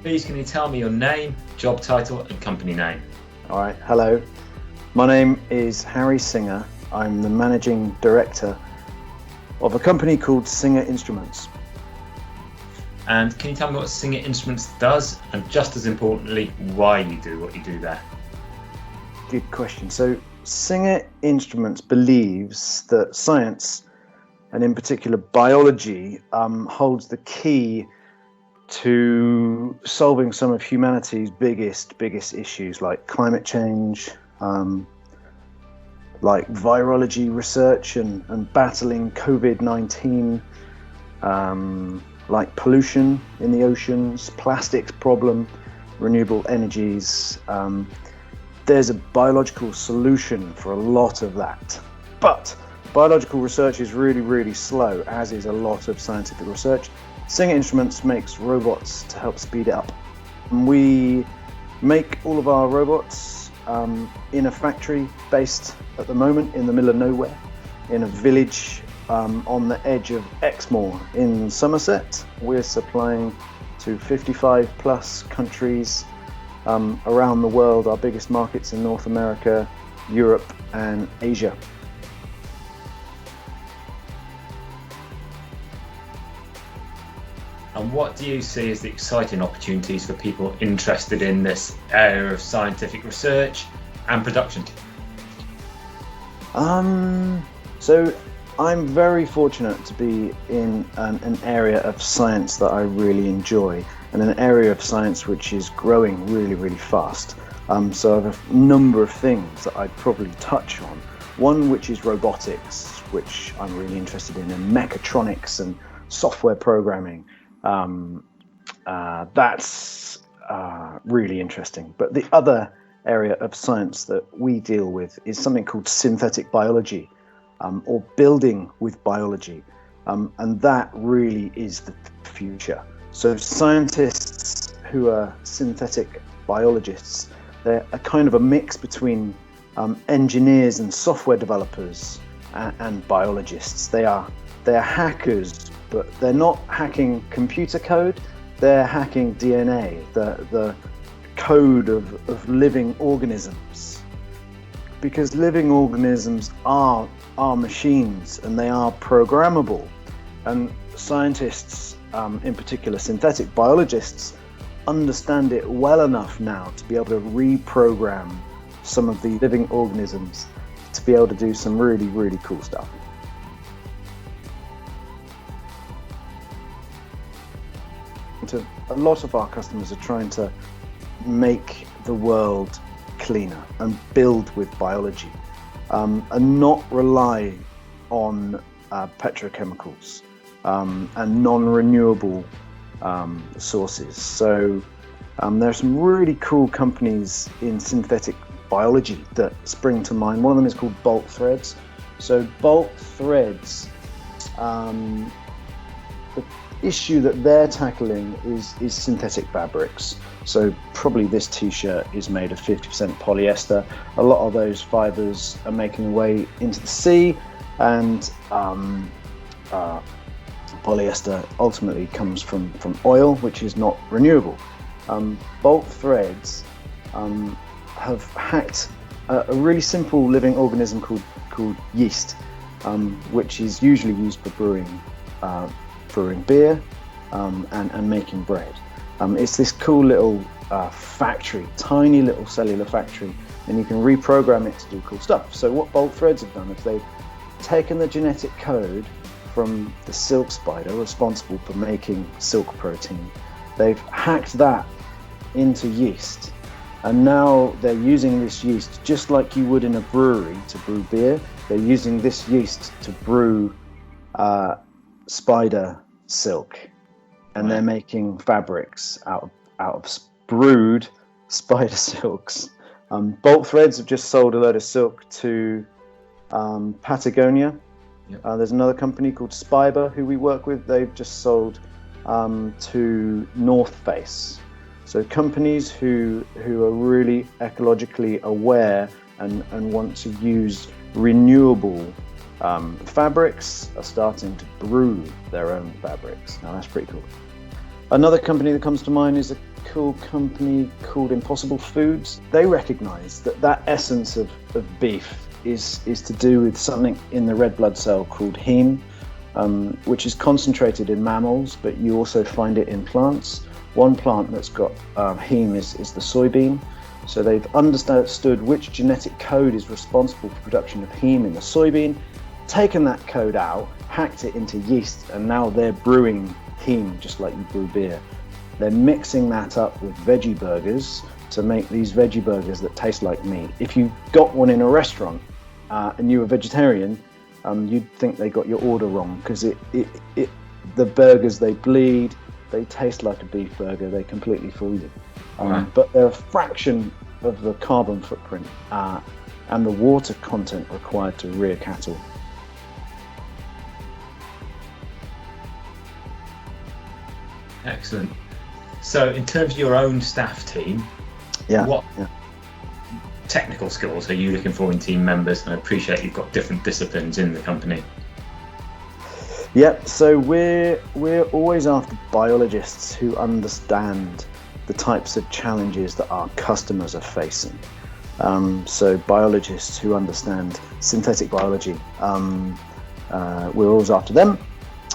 Please can you tell me your name, job title and company name? All right, hello. My name is Harry Singer. I'm the managing director of a company called Singer Instruments. And can you tell me what Singer Instruments does, and just as importantly, why you do what you do there? Good question. So Singer Instruments believes that science, and in particular biology, holds the key to solving some of humanity's biggest issues, like climate change, like virology research and battling COVID-19, like pollution in the oceans, plastics problem, renewable energies. There's a biological solution for a lot of that. But biological research is really slow, as is a lot of scientific research. Singer Instruments makes robots to help speed it up. We make all of our robots in a factory based at the moment in the middle of nowhere, in a village on the edge of Exmoor in Somerset. We're supplying to 55 plus countries around the world. Our biggest markets in North America, Europe and Asia. And what do you see as the exciting opportunities for people interested in this area of scientific research and production? So I'm very fortunate to be in an area of science that I really enjoy, and an area of science which is growing really fast. So I have a number of things that I'd probably touch on. One which is robotics, which I'm really interested in, and mechatronics and software programming. That's really interesting. But the other area of science that we deal with is something called synthetic biology, or building with biology. And that really is the future. So scientists who are synthetic biologists, they're a kind of a mix between engineers and software developers and biologists. They're hackers, but they're not hacking computer code, they're hacking DNA, the code of living organisms. Because living organisms are machines and they are programmable. And scientists, in particular synthetic biologists, understand it well enough now to be able to reprogram some of the living organisms to be able to do some really cool stuff. A lot of our customers are trying to make the world cleaner and build with biology, and not rely on petrochemicals and non-renewable sources. So there are some really cool companies in synthetic biology that spring to mind. One of them is called Bolt Threads. So Bolt Threads, the issue that they're tackling is synthetic fabrics. So probably this t-shirt is made of 50% polyester. A lot of those fibers are making their way into the sea, and polyester ultimately comes from oil, which is not renewable. Bolt Threads have hacked a really simple living organism called yeast, which is usually used for brewing beer and making bread. It's this cool little factory, tiny little cellular factory, and you can reprogram it to do cool stuff. So what Bolt Threads have done is they've taken the genetic code from the silk spider responsible for making silk protein. They've hacked that into yeast, and now they're using this yeast just like you would in a brewery to brew beer. They're using this yeast to brew spider silk, and they're making fabrics out of brewed spider silks. Bolt Threads have just sold a load of silk to Patagonia. Yep. There's another company called Spiber who we work with. They've just sold to North Face. So companies who are really ecologically aware and want to use renewable fabrics are starting to brew their own fabrics. Now that's pretty cool. Another company that comes to mind is a cool company called Impossible Foods. They recognize that essence of beef is to do with something in the red blood cell called heme, which is concentrated in mammals, but you also find it in plants. One plant that's got heme is the soybean. So they've understood which genetic code is responsible for production of heme in the soybean, taken that code out, hacked it into yeast, and now they're brewing heme just like you brew beer. They're mixing that up with veggie burgers to make these veggie burgers that taste like meat. If you got one in a restaurant and you were vegetarian, you'd think they got your order wrong, because the burgers, they bleed, they taste like a beef burger, they completely fool you. But they're a fraction of the carbon footprint and the water content required to rear cattle. Excellent. So in terms of your own staff team, what technical skills are you looking for in team members? And I appreciate you've got different disciplines in the company. Yeah, so we're always after biologists who understand the types of challenges that our customers are facing. So biologists who understand synthetic biology, we're always after them.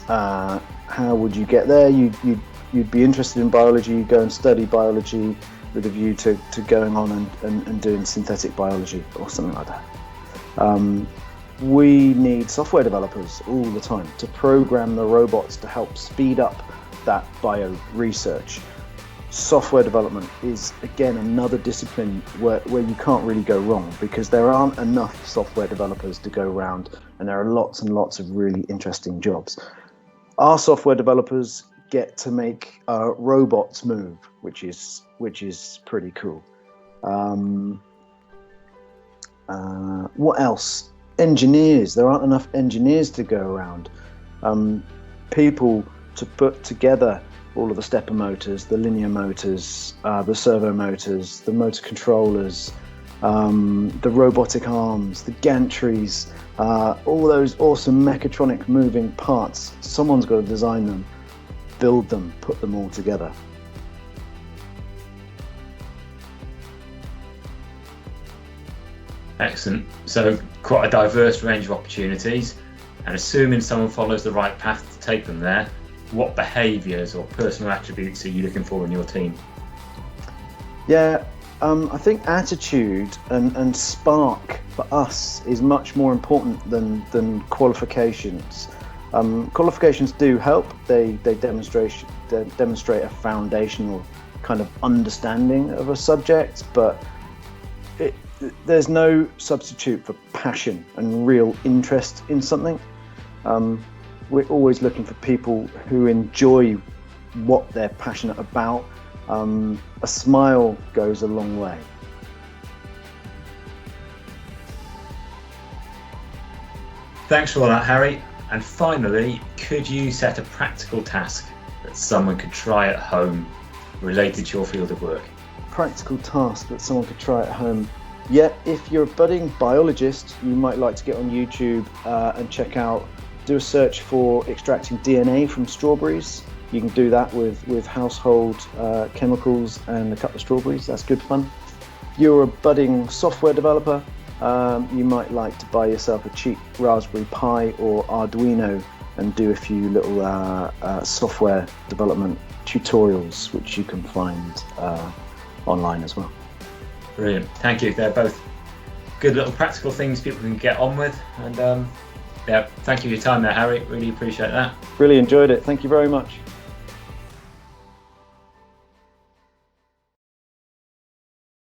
How would you get there? You'd be interested in biology, you go and study biology with a view to going on and doing synthetic biology or something like that. We need software developers all the time to program the robots to help speed up that bio research. Software development is, again, another discipline where you can't really go wrong, because there aren't enough software developers to go around, and there are lots and lots of really interesting jobs. Our software developers get to make robots move, which is pretty cool. What else? Engineers. There aren't enough engineers to go around. People to put together all of the stepper motors, the linear motors, the servo motors, the motor controllers, the robotic arms, the gantries, all those awesome mechatronic moving parts. Someone's got to design them, build them, put them all together. Excellent. So quite a diverse range of opportunities, and assuming someone follows the right path to take them there, what behaviours or personal attributes are you looking for in your team? Yeah, I think attitude and spark for us is much more important than qualifications. Qualifications do help. They demonstrate a foundational kind of understanding of a subject, but there's no substitute for passion and real interest in something. We're always looking for people who enjoy what they're passionate about. A smile goes a long way. Thanks for all that, Harry. And finally, could you set a practical task that someone could try at home related to your field of work? Practical task that someone could try at home. Yeah, if you're a budding biologist, you might like to get on YouTube and do a search for extracting DNA from strawberries. You can do that with household chemicals and a couple of strawberries. That's good fun. If you're a budding software developer, you might like to buy yourself a cheap Raspberry Pi or Arduino and do a few little software development tutorials, which you can find online as well. Brilliant. Thank you. They're both good little practical things people can get on with. And thank you for your time there, Harry. Really appreciate that. Really enjoyed it. Thank you very much.